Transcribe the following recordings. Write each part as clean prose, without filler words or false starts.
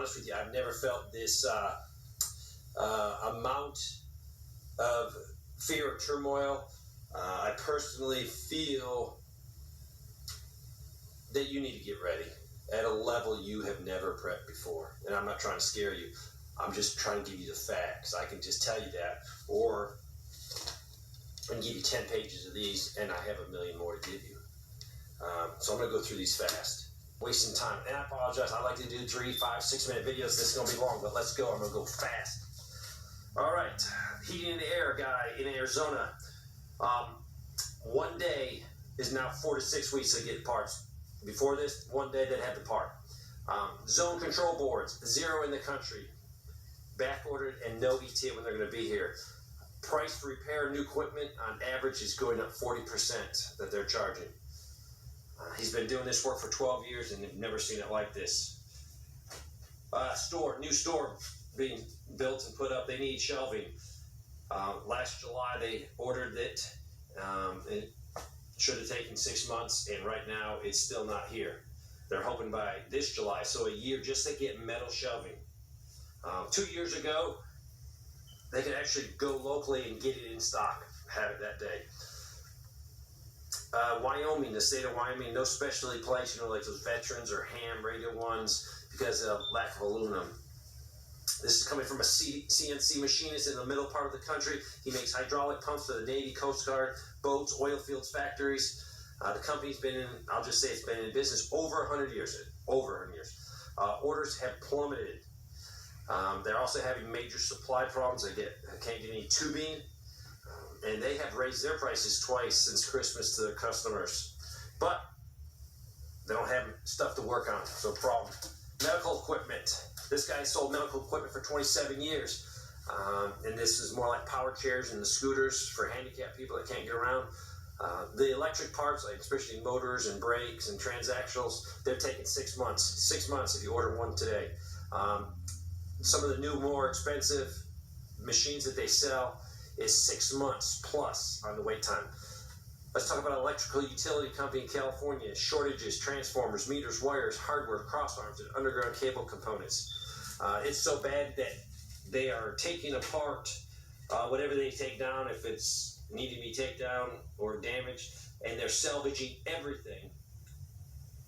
honest with you, I've never felt this amount of fear or turmoil. I personally feel that you need to get ready at a level you have never prepped before. And I'm not trying to scare you. I'm just trying to give you the facts. I can just tell you that, or I can give you 10 pages of these, and I have a million more to give you. So I'm going to go through these fast. Wasting time. And I apologize. I like to do 3, 5, 6 minute videos. This is going to be long, but let's go. I'm going to go fast. All right. Heating and air guy in Arizona. One day is now 4 to 6 weeks to get parts. Before this, one day they'd have the part. Zone control boards, 0 in the country. Back ordered and no ETA when they're going to be here. Price for repair new equipment on average is going up 40% that they're charging. He's been doing this work for 12 years and they've never seen it like this. New store being built and put up. They need shelving. Last July they ordered it. It should have taken 6 months, and right now it's still not here. They're hoping by this July, so a year just to get metal shelving. 2 years ago, they could actually go locally and get it in stock, have it that day. Wyoming, the state of Wyoming, no specialty place, like those veterans or ham radio ones because of lack of aluminum. This is coming from a CNC machinist in the middle part of the country. He makes hydraulic pumps for the Navy, Coast Guard, boats, oil fields, factories. The company's been in, I'll just say it's been in business over 100 years. Orders have plummeted. They're also having major supply problems. They can't get any tubing. And they have raised their prices twice since Christmas to their customers. But they don't have stuff to work on, so problem. Medical equipment. This guy sold medical equipment for 27 years. And this is more like power chairs and the scooters for handicapped people that can't get around. The electric parts, like especially motors and brakes and transactionals, they're taking 6 months. 6 months if you order one today. Some of the new, more expensive machines that they sell is 6 months plus on the wait time. Let's talk about electrical utility company in California. Shortages, transformers, meters, wires, hardware, crossarms, and underground cable components. It's so bad that they are taking apart whatever they take down, if it's needing to be taken down or damaged, and they're salvaging everything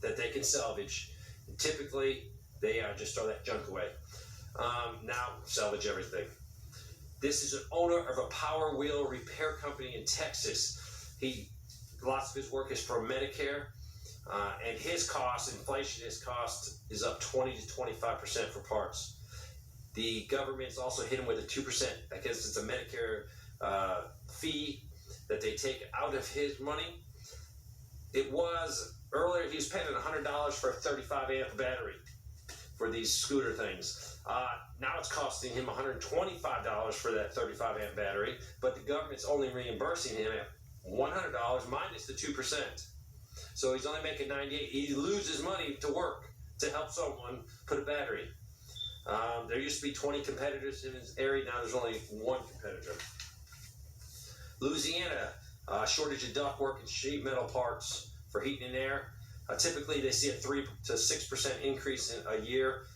that they can salvage. And typically, they just throw that junk away. Now, salvage everything. This is an owner of a power wheel repair company in Texas. Lots of his work is for Medicare, and his cost, inflation, his cost is up 20 to 25% for parts. The government's also hit him with a 2%. I guess it's a Medicare fee that they take out of his money. It was, earlier he was paying $100 for a 35 amp battery for these scooter things. Now it's costing him $125 for that 35 amp battery, but the government's only reimbursing him at $100 minus the 2%. So he's only making $98. He loses money to work to help someone put a battery. There used to be 20 competitors in his area. Now there's only one competitor. Louisiana, shortage of ductwork and sheet metal parts for heating and air. Typically, they see a 3 to 6% increase in a year.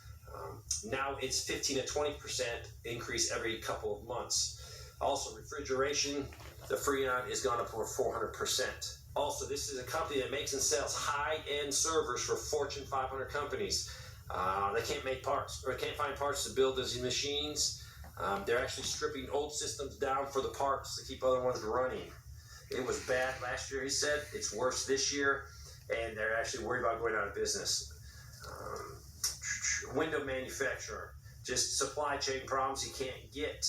Now it's 15 to 20% increase every couple of months. Also, refrigeration, the Freon has gone up over 400%. Also, this is a company that makes and sells high-end servers for Fortune 500 companies. They can't make parts, or can't find parts to build these machines. They're actually stripping old systems down for the parts to keep other ones running. It was bad last year, he said. It's worse this year, and they're actually worried about going out of business. Window manufacturer, just supply chain problems. You can't get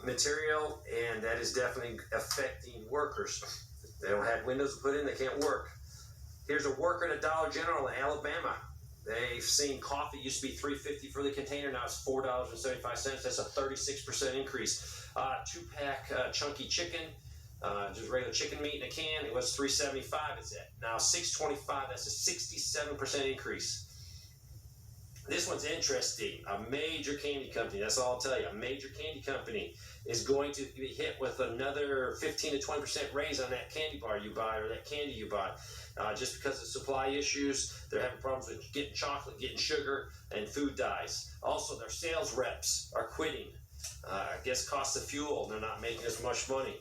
material, and that is definitely affecting workers. They don't have windows to put in, they can't work. Here's a worker at a Dollar General in Alabama. They've seen coffee used to be $3.50 for the container, now it's $4.75. That's a 36% increase. 2-pack chunky chicken, just regular chicken meat in a can. It was $3.75. It's at now $6.25. That's a 67% increase. This one's interesting. A major candy company, that's all I'll tell you, a major candy company is going to be hit with another 15 to 20% raise on that candy bar you buy or that candy you buy. Just because of supply issues, they're having problems with getting chocolate, getting sugar, and food dyes. Also, their sales reps are quitting. I guess cost of fuel, they're not making as much money.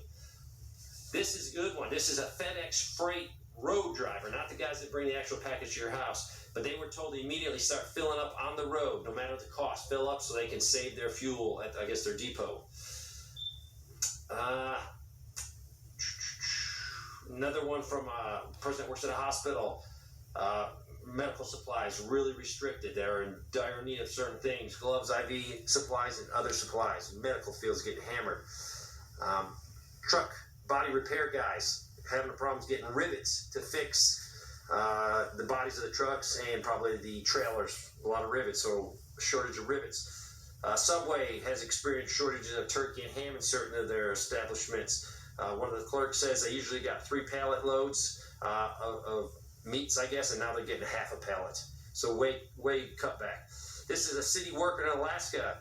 This is a good one. This is a FedEx Freight road driver, not the guys that bring the actual package to your house. But they were told to immediately start filling up on the road, no matter the cost. Fill up so they can save their fuel at, I guess, their depot. Another one from a person that works at a hospital. Medical supplies really restricted. They're in dire need of certain things: gloves, IV supplies, and other supplies. Medical field's getting hammered. Truck body repair guys having problems getting rivets to fix the bodies of the trucks and probably the trailers. A lot of rivets, so a shortage of rivets. Subway has experienced shortages of turkey and ham in certain of their establishments. One of the clerks says they usually got 3 pallet loads of meats, I guess, and now they're getting half a pallet. So way cut back. This is a city worker in Alaska.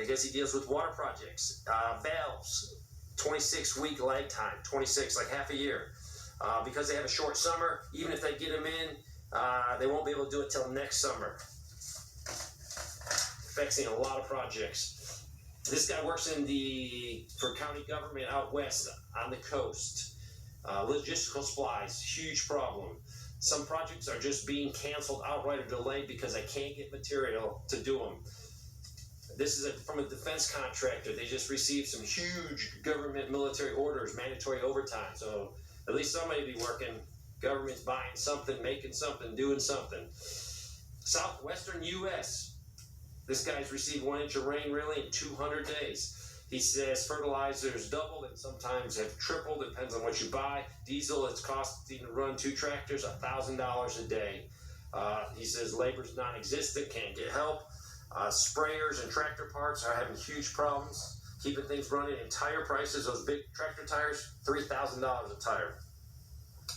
I guess he deals with water projects. Valves, 26-week lag time, 26, like half a year. Because they have a short summer, even if they get them in, they won't be able to do it till next summer. Affecting a lot of projects. This guy works for county government out west on the coast. Logistical supplies, huge problem. Some projects are just being canceled outright or delayed because they can't get material to do them. This is from a defense contractor. They just received some huge government military orders, mandatory overtime. So at least somebody be working. Government's buying something, making something, doing something. Southwestern U.S. This guy's received 1 inch of rain really in 200 days. He says fertilizers doubled and sometimes have tripled. Depends on what you buy. Diesel, it's costing to run 2 tractors $1,000 a day. He says labor's non-existent, can't get help. Sprayers and tractor parts are having huge problems keeping things running. And tire prices, those big tractor tires, $3,000 a tire.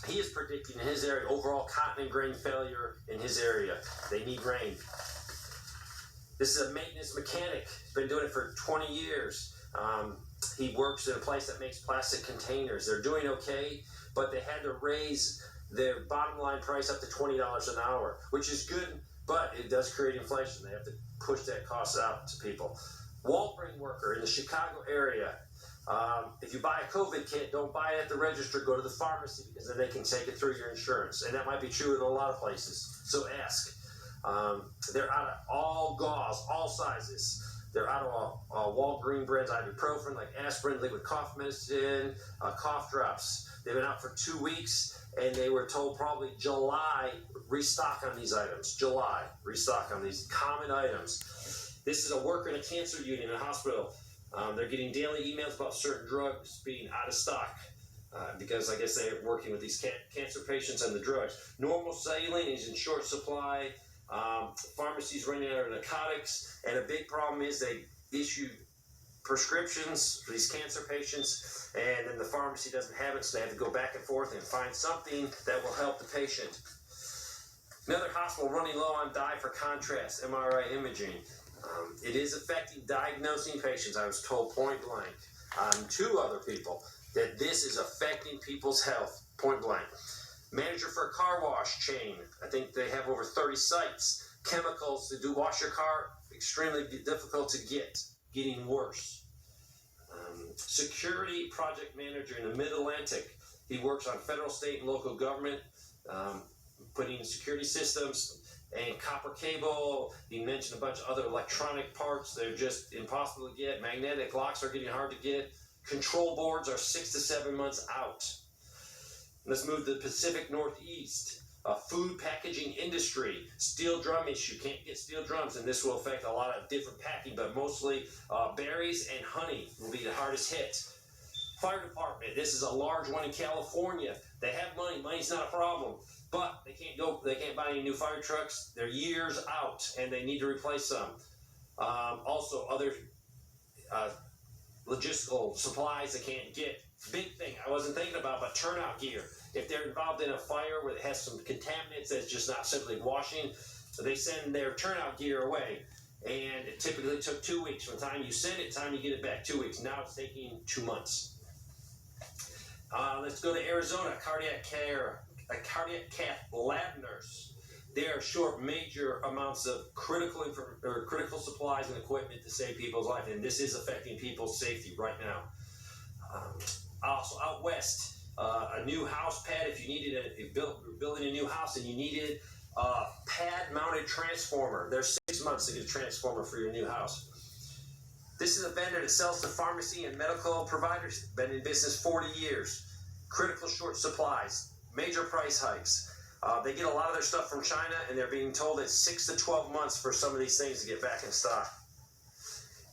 He is predicting in his area overall cotton and grain failure in his area. They need rain. This is a maintenance mechanic. He's been doing it for 20 years. He works in a place that makes plastic containers. They're doing okay, but they had to raise their bottom line price up to $20 an hour, which is good, but it does create inflation. They have to push that cost out to people. Walgreens worker in the Chicago area. If you buy a COVID kit, don't buy it at the register. Go to the pharmacy because then they can take it through your insurance. And that might be true in a lot of places. So ask. They're out of all gauze, all sizes. They're out of Walgreens brands, ibuprofen, like aspirin, liquid cough medicine, cough drops. They've been out for 2 weeks, and they were told probably July, restock on these items. July, restock on these common items. This is a worker in a cancer unit in a hospital. They're getting daily emails about certain drugs being out of stock because I guess they're working with these cancer patients and the drugs. Normal saline is in short supply. Pharmacies running out of narcotics, and a big problem is they issue prescriptions for these cancer patients, and then the pharmacy doesn't have it, so they have to go back and forth and find something that will help the patient. Another hospital running low on dye for contrast, MRI imaging. It is affecting diagnosing patients. I was told point blank on 2 other people that this is affecting people's health, point blank. Manager for a car wash chain. I think they have over 30 sites. Chemicals to wash your car, extremely difficult to get, getting worse. Security project manager in the Mid-Atlantic. He works on federal, state, and local government, putting in security systems and copper cable. He mentioned a bunch of other electronic parts. They're just impossible to get. Magnetic locks are getting hard to get. Control boards are 6 to 7 months out. Let's move to the Pacific Northeast. Food packaging industry. Steel drum issue. Can't get steel drums, and this will affect a lot of different packing, but mostly berries and honey will be the hardest hit. Fire department. This is a large one in California. They have money. Money's not a problem, but they can't buy any new fire trucks. They're years out, and they need to replace some. Also, other logistical supplies they can't get. Big thing I wasn't thinking about, but turnout gear. If they're involved in a fire where it has some contaminants that's just not simply washing, they send their turnout gear away. And it typically took 2 weeks from the time you send it to the time you get it back. 2 weeks. Now it's taking 2 months. Let's go to Arizona. Cardiac cath lab nurse. They are short major amounts of critical supplies and equipment to save people's life, and this is affecting people's safety right now. Also out west, a new house pad. If you needed you're building a new house and you needed a pad-mounted transformer, there's 6 months to get a transformer for your new house. This is a vendor that sells to pharmacy and medical providers. Been in business 40 years. Critical short supplies, major price hikes. They get a lot of their stuff from China, and they're being told it's 6 to 12 months for some of these things to get back in stock.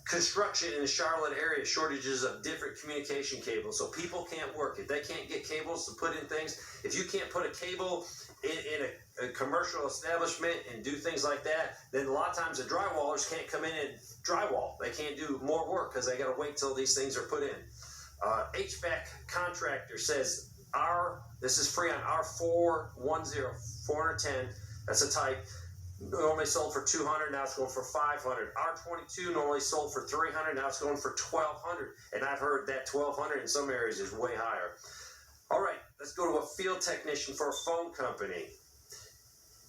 Construction in the Charlotte area, shortages of different communication cables, so people can't work. If they can't get cables to put in things, if you can't put a cable in a commercial establishment and do things like that, then a lot of times the drywallers can't come in and drywall. They can't do more work because they got to wait till these things are put in. HVAC contractor says this is free on R410, 410, that's a type, normally sold for $200, now it's going for $500. R22 normally sold for $300, now it's going for $1,200, and I've heard that $1,200 in some areas is way higher. All right, let's go to a field technician for a phone company.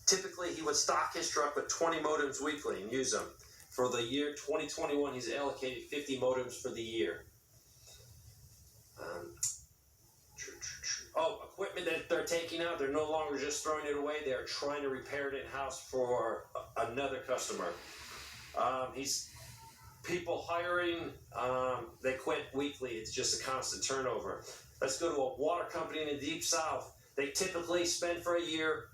Typically, he would stock his truck with 20 modems weekly and use them. For the year 2021, he's allocated 50 modems for the year. Equipment that they're taking out, they're no longer just throwing it away. They're trying to repair it in-house for another customer. People hiring, they quit weekly. It's just a constant turnover. Let's go to a water company in the Deep South. They typically spend for a year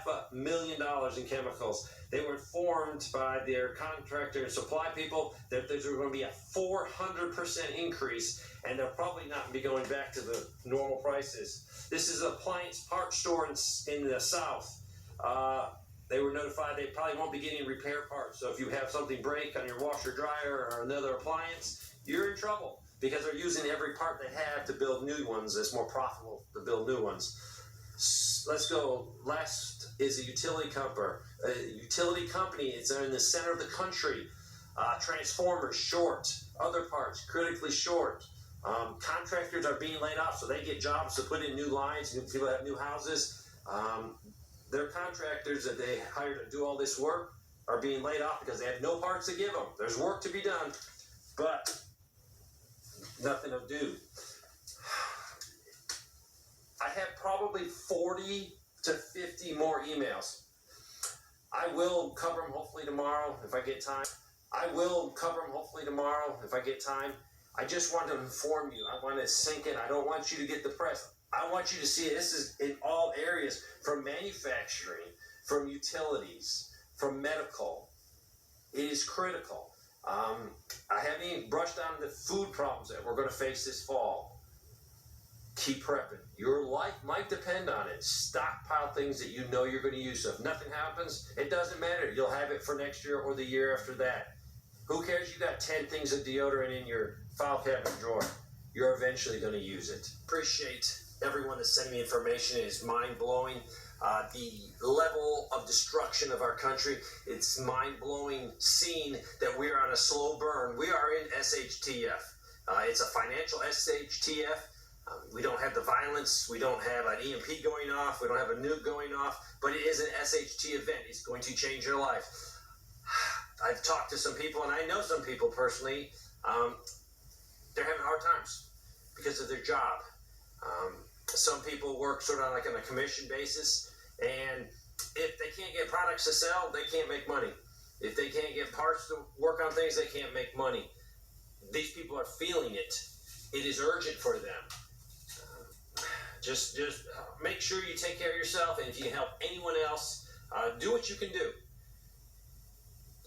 $500,000 in chemicals. They were informed by their contractor and supply people that there's going to be a 400% increase, and they'll probably not be going back to the normal prices. This is an appliance parts store in the South. They were notified they probably won't be getting repair parts. So if you have something break on your washer dryer or another appliance, you're in trouble because they're using every part they have to build new ones. It's more profitable to build new ones. Let's go. Last is a utility company. It's in the center of the country. Transformers short. Other parts critically short. Contractors are being laid off, so they get jobs to put in new lines. New people have new houses. Their contractors that they hire to do all this work are being laid off because they have no parts to give them. There's work to be done, but nothing to do. I have probably 40 to 50 more emails. I will cover them hopefully tomorrow if I get time. I just want to inform you. I want to sink in. I don't want you to get depressed. I want you to see it. This is in all areas, from manufacturing, from utilities, from medical. It is critical. I haven't even brushed on the food problems that we're going to face this fall. Keep prepping. Your life might depend on it. Stockpile things that you know you're going to use. So if nothing happens, it doesn't matter. You'll have it for next year or the year after that. Who cares? You got 10 things of deodorant in your file cabinet drawer. You're eventually going to use it. Appreciate everyone that's sending me information. It is mind-blowing. The level of destruction of our country, it's mind-blowing seeing that we're on a slow burn. We are in SHTF. It's a financial SHTF. We don't have the violence. We don't have an EMP going off. We don't have a nuke going off. But it is an SHT event. It's going to change your life. I've talked to some people, and I know some people personally. They're having hard times because of their job. Some people work sort of like on a commission basis, and if they can't get products to sell, they can't make money. If they can't get parts to work on things, they can't make money. These people are feeling it. It is urgent for them. Just make sure you take care of yourself, and if you can help anyone else, do what you can do.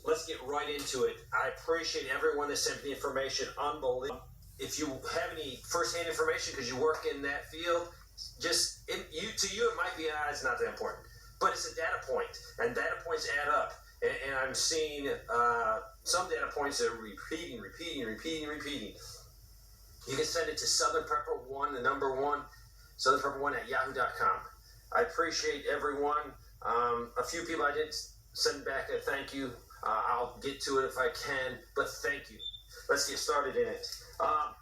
Let's get right into it. I appreciate everyone that sent me information. Unbelievable. If you have any first-hand information because you work in that field, to you it might be, it's not that important. But it's a data point, and data points add up. And I'm seeing some data points that are repeating. You can send it to Southern Prepper 1, the number 1, Southern Prepper 1 at yahoo.com. I appreciate everyone. A few people I didn't send back a thank you. I'll get to it if I can, but thank you. Let's get started in it. A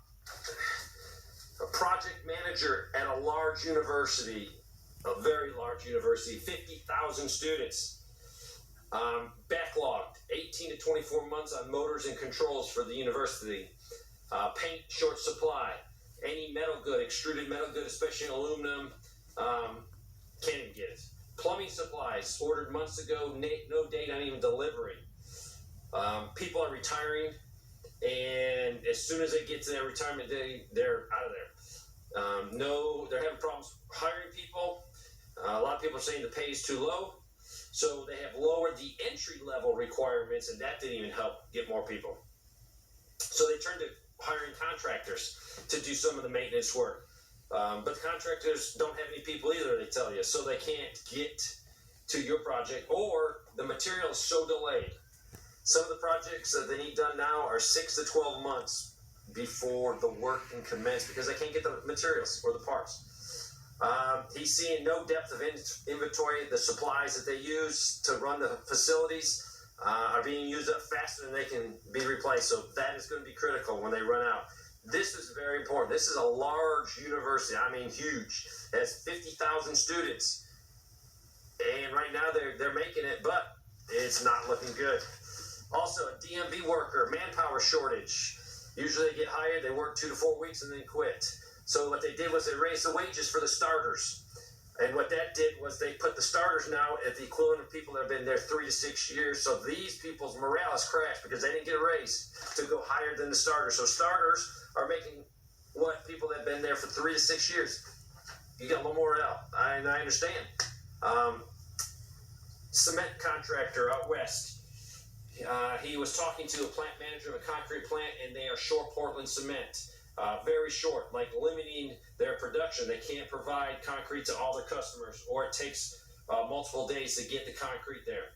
project manager at a large university, a very large university, 50,000 students, backlogged 18 to 24 months on motors and controls for the university. Paint short supply. Any metal good, extruded metal good, especially aluminum, can't even get it. Plumbing supplies ordered months ago, no date on even delivery. People are retiring, and as soon as they get to their retirement day, they're out of there. They're having problems hiring people. A lot of people are saying the pay is too low, so they have lowered the entry level requirements, and that didn't even help get more people. So they turned to hiring contractors to do some of the maintenance work. But the contractors don't have any people either, they tell you, so they can't get to your project, or the material is so delayed. Some of the projects that they need done now are 6 to 12 months before the work can commence because they can't get the materials or the parts. He's seeing no depth of inventory. The supplies that they use to run the facilities are being used up faster than they can be replaced. So that is going to be critical when they run out. This is very important. This is a large university. I mean, huge. It has 50,000 students. And right now they're making it, but it's not looking good. Also, a DMV worker, manpower shortage. Usually they get hired, they work 2 to 4 weeks, and then quit. So what they did was they raised the wages for the starters. And what that did was they put the starters now at the equivalent of people that have been there 3 to 6 years. So these people's morale has crashed because they didn't get a raise to go higher than the starters. So starters are making what people that have been there for 3 to 6 years. You got low morale. I understand. Cement contractor out west. He was talking to a plant manager of a concrete plant, and they are short Portland cement. Very short, like limiting their production. They can't provide concrete to all their customers, or it takes multiple days to get the concrete there.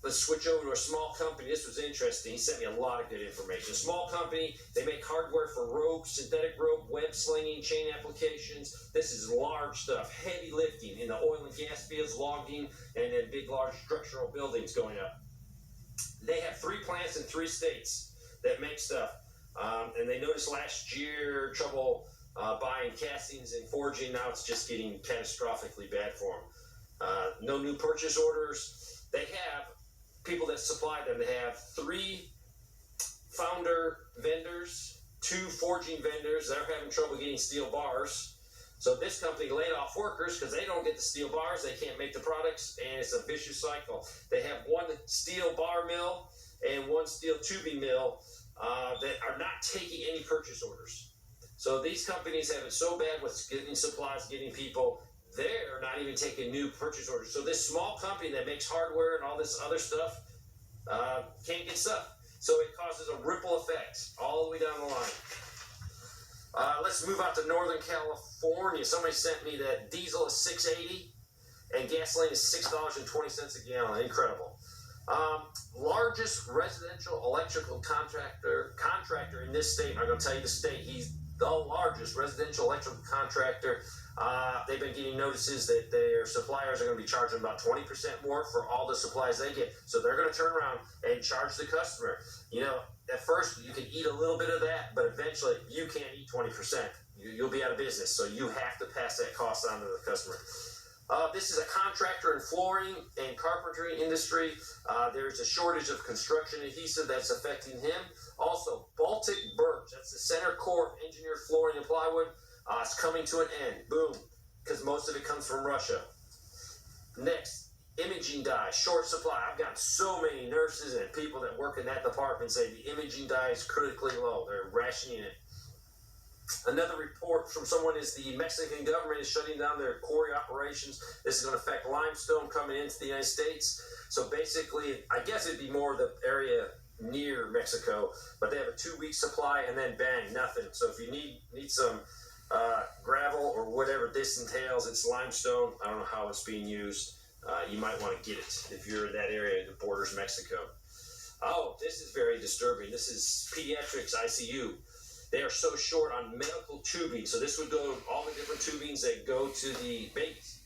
Let's switch over to a small company. This was interesting. He sent me a lot of good information. A small company, they make hardware for rope, synthetic rope, web slinging, chain applications. This is large stuff, heavy lifting in the oil and gas fields, logging, and then big, large structural buildings going up. They have 3 plants in 3 states that make stuff. And they noticed last year trouble buying castings and forging. Now it's just getting catastrophically bad for them. No new purchase orders. They have people that supply them. They have 3 founder vendors, 2 forging vendors. They're having trouble getting steel bars. So this company laid off workers because they don't get the steel bars. They can't make the products, and it's a vicious cycle. They have 1 steel bar mill and 1 steel tubing mill that are not taking any purchase orders. So these companies have it so bad with getting supplies, getting people, they're not even taking new purchase orders. So this small company that makes hardware and all this other stuff can't get stuff. So it causes a ripple effect all the way down the line. Let's move out to Northern California. Somebody sent me that diesel is $6.80 and gasoline is $6.20 a gallon. Incredible. Largest residential electrical contractor in this state. I'm going to tell you the state. He's the largest residential electrical contractor. They've been getting notices that their suppliers are going to be charging about 20% more for all the supplies they get. So they're going to turn around and charge the customer. You know, at first you can eat a little bit of that, but eventually you can't eat 20%. You'll be out of business. So you have to pass that cost on to the customer. This is a contractor in flooring and carpentry industry. There's a shortage of construction adhesive that's affecting him. Also, Baltic Birch, that's the center core engineered flooring and plywood. It's coming to an end. Boom. Because most of it comes from Russia. Next, imaging dye, short supply. I've got so many nurses and people that work in that department say the imaging dye is critically low. They're rationing it. Another report from someone is the Mexican government is shutting down their quarry operations. This is going to affect limestone coming into the United States. So basically, I guess it'd be more the area near Mexico, but they have a 2-week supply and then bang, nothing. So if you need some gravel or whatever this entails, it's limestone. I don't know how it's being used. You might want to get it if you're in that area that borders Mexico. Oh, this is very disturbing. This is pediatrics ICU. They are so short on medical tubing. So this would go all the different tubings that go to the babies.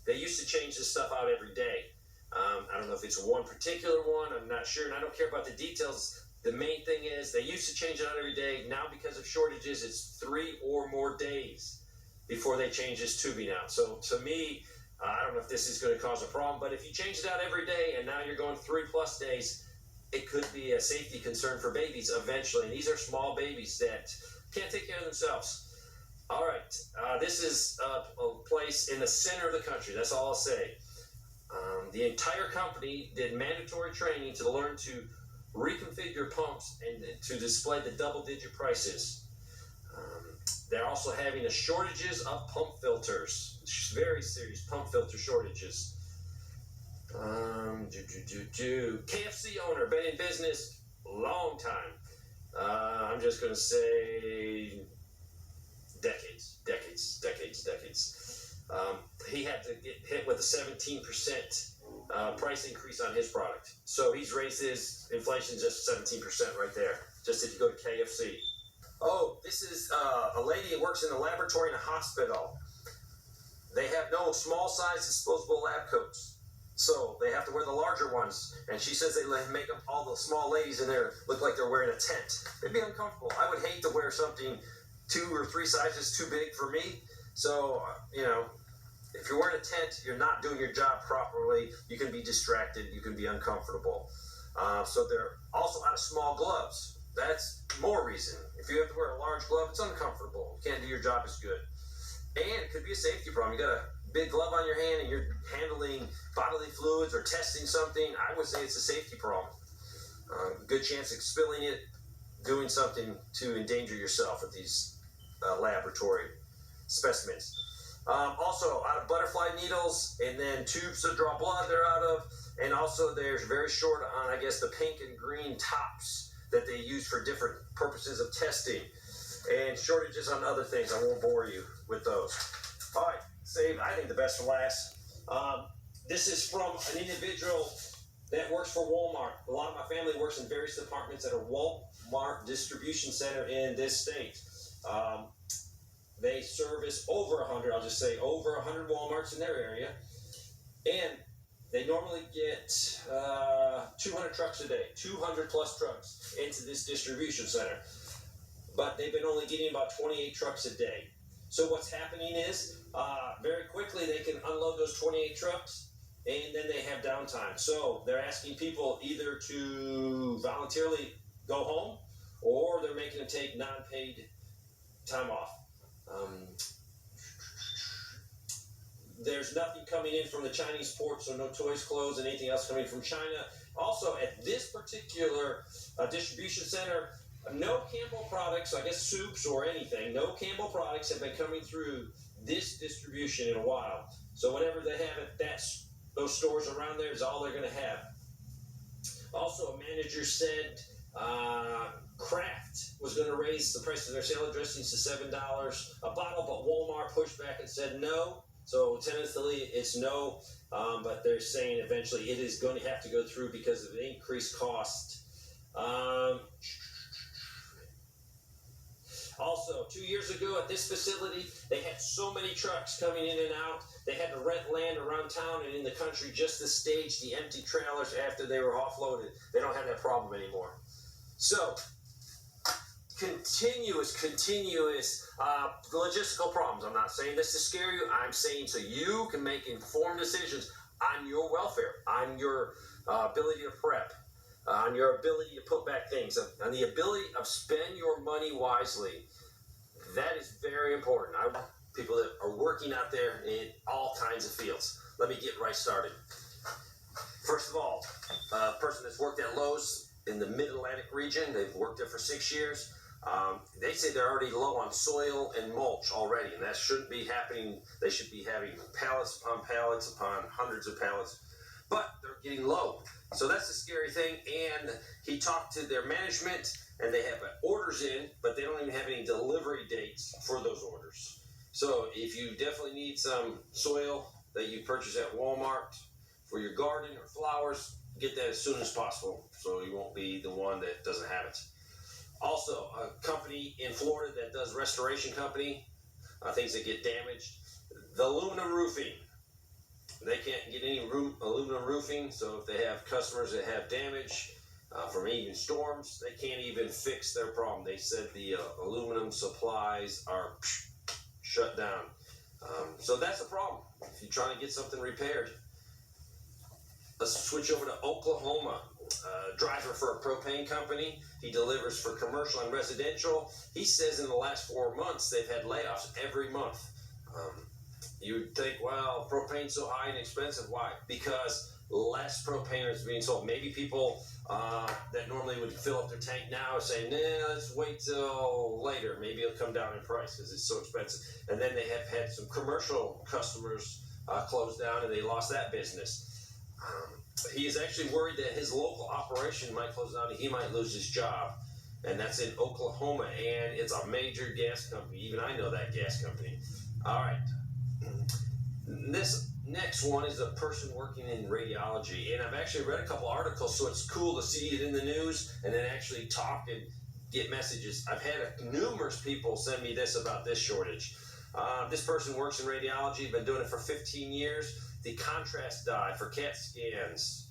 They used to change this stuff out every day. I don't know if it's one particular one. I'm not sure, and I don't care about the details. The main thing is they used to change it out every day. Now, because of shortages, it's 3 or more days before they change this tubing out. So to me, I don't know if this is going to cause a problem, but if you change it out every day and now you're going 3+ days, it could be a safety concern for babies eventually. And these are small babies that can't take care of themselves. All right, this is a place in the center of the country. That's all I'll say. The entire company did mandatory training to learn to reconfigure pumps and to display the double-digit prices. They're also having a shortages of pump filters. Very serious pump filter shortages. KFC owner, been in business a long time. I'm just going to say decades. He had to get hit with a 17% price increase on his product. So he's raised his inflation just 17% right there, just if you go to KFC. Oh, this is a lady that works in a laboratory in a hospital. They have no small size disposable lab coats. So they have to wear the larger ones. And she says they make up all the small ladies in there look like they're wearing a tent. It'd be uncomfortable. I would hate to wear something 2 or 3 sizes too big for me. So, if you're wearing a tent, you're not doing your job properly. You can be distracted. You can be uncomfortable. So they're also out of small gloves. That's more reason. If you have to wear a large glove, it's uncomfortable. You can't do your job as good. And it could be a safety problem. You got a big glove on your hand and you're handling bodily fluids or testing something. I would say it's a safety problem. Good chance of spilling it, doing something to endanger yourself with these laboratory specimens. Also, out of butterfly needles, and then tubes to draw blood they're out of, and also they're very short on, I guess, the pink and green tops that they use for different purposes of testing, and shortages on other things. I won't bore you with those. All right, save, I think, the best for last. This is from an individual that works for Walmart. A lot of my family works in various departments at a Walmart distribution center in this state. They service over 100, I'll just say over 100 Walmarts in their area. And they normally get 200 trucks a day, 200 plus trucks into this distribution center. But they've been only getting about 28 trucks a day. So what's happening is very quickly they can unload those 28 trucks and then they have downtime. So they're asking people either to voluntarily go home or they're making them take non-paid time off. There's nothing coming in from the Chinese port, so no toys, clothes, and anything else coming from China. Also, at this particular distribution center, no Campbell products, I guess soups or anything, no Campbell products have been coming through this distribution in a while. So whenever they have it, those stores around there is all they're going to have. Also, a manager said Kraft was going to raise the price of their salad dressings to $7 a bottle, but Walmart pushed back and said no. So tentatively it's no, but they're saying eventually it is going to have to go through because of the increased cost. Also, 2 years ago at this facility, they had so many trucks coming in and out. They had to rent land around town and in the country just to stage the empty trailers after they were offloaded. They don't have that problem anymore. So, continuous logistical problems. I'm not saying this to scare you. I'm saying so you can make informed decisions on your welfare, on your ability to prep, on your ability to put back things, on the ability of spend your money wisely. That is very important. I want people that are working out there in all kinds of fields. Let me get right started. First of all, a person that's worked at Lowe's in the Mid-Atlantic region, they've worked there for 6 years. They say they're already low on soil and mulch already, and that shouldn't be happening. They should be having pallets upon hundreds of pallets, but they're getting low. So that's a scary thing, and he talked to their management, and they have orders in, but they don't even have any delivery dates for those orders. So if you definitely need some soil that you purchase at Walmart for your garden or flowers, get that as soon as possible so you won't be the one that doesn't have it. Also, a company in Florida that does restoration company, things that get damaged, the aluminum roofing. They can't get any aluminum roofing, so if they have customers that have damage from even storms, they can't even fix their problem. They said the aluminum supplies are shut down. So that's a problem if you're trying to get something repaired. Let's switch over to Oklahoma. Driver for a propane company. He delivers for commercial and residential. He says in the last 4 months they've had layoffs every month. You would think, well, propane's so high and expensive. Why? Because less propane is being sold. Maybe people that normally would fill up their tank now are saying, nah, let's wait till later. Maybe it'll come down in price because it's so expensive. And then they have had some commercial customers close down and they lost that business. He is actually worried that his local operation might close down and he might lose his job. And that's in Oklahoma. And it's a major gas company. Even I know that gas company. All right. This next one is a person working in radiology. And I've actually read a couple articles, so it's cool to see it in the news and then actually talk and get messages. I've had numerous people send me this about this shortage. This person works in radiology, been doing it for 15 years. The contrast dye for CAT scans,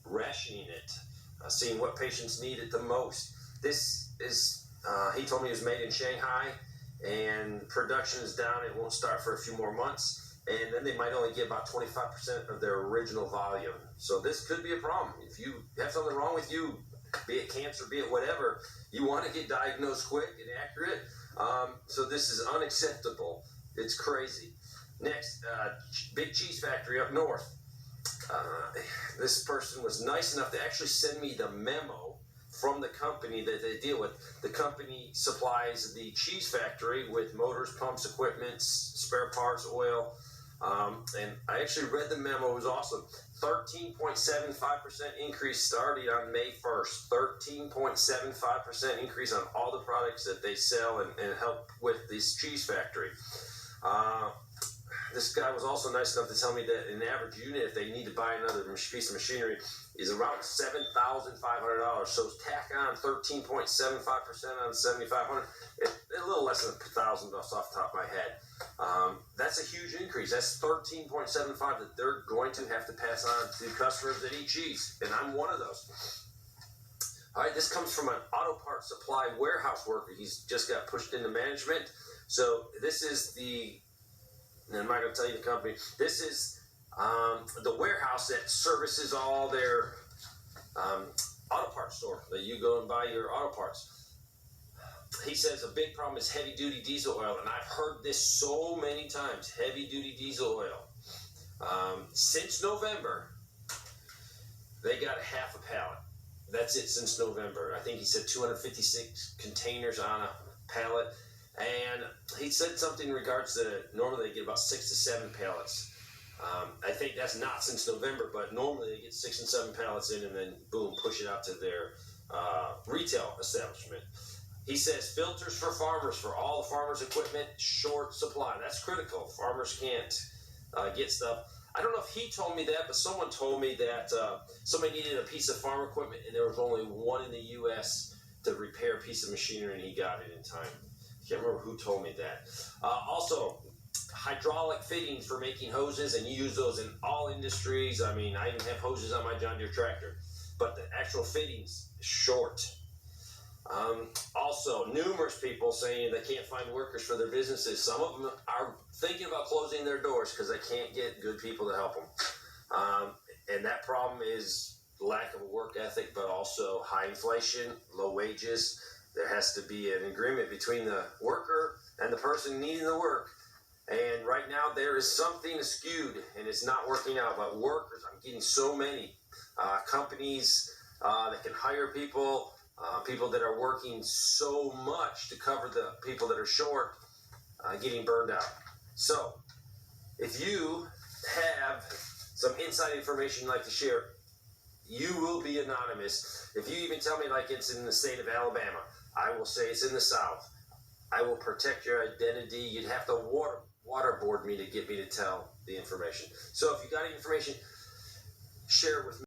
rationing it, seeing what patients need it the most. This is, he told me it was made in Shanghai, and production is down. It won't start for a few more months, and then they might only get about 25% of their original volume. So this could be a problem. If you have something wrong with you, be it cancer, be it whatever, you want to get diagnosed quick and accurate. So this is unacceptable. It's crazy. Next, big cheese factory up north. This person was nice enough to actually send me the memo from the company that they deal with. The company supplies the cheese factory with motors, pumps, equipment, spare parts, oil. And I actually read the memo. It was awesome. 13.75% increase starting on May 1st. 13.75% increase on all the products that they sell and help with this cheese factory. This guy was also nice enough to tell me that an average unit, if they need to buy another piece of machinery, is around $7,500. So tack on 13.75% on $7,500, a little less than $1,000 off the top of my head. That's a huge increase. That's 13.75 that they're going to have to pass on to customers that eat cheese, and I'm one of those. All right, this comes from an auto parts supply warehouse worker. He's just got pushed into management. So this is and I'm not going to tell you the company. This is the warehouse that services all their auto parts store that you go and buy your auto parts. He says a big problem is heavy duty diesel oil, and I've heard this so many times. Heavy duty diesel oil. Since November, they got half a pallet. That's it since November. I think he said 256 containers on a pallet. And he said something in regards to normally they get about 6 to 7 pallets. I think that's not since November, but normally they get 6 and 7 pallets in and then boom, push it out to their retail establishment. He says filters for farmers, for all the farmers' equipment, short supply. That's critical. Farmers can't get stuff. I don't know if he told me that, but someone told me that somebody needed a piece of farm equipment and there was only one in the U.S. to repair a piece of machinery, and he got it in time. I can't remember who told me that. Also, hydraulic fittings for making hoses, and you use those in all industries. I mean, I even have hoses on my John Deere tractor, but the actual fittings, short. Also, numerous people saying they can't find workers for their businesses. Some of them are thinking about closing their doors because they can't get good people to help them. And that problem is lack of a work ethic, but also high inflation, low wages. There has to be an agreement between the worker and the person needing the work. And right now there is something skewed and it's not working out. But workers, I'm getting so many companies that can hire people, people that are working so much to cover the people that are short, getting burned out. So if you have some inside information you'd like to share, you will be anonymous. If you even tell me like it's in the state of Alabama, I will say it's in the South. I will protect your identity. You'd have to waterboard me to get me to tell the information. So if you got any information, share it with me.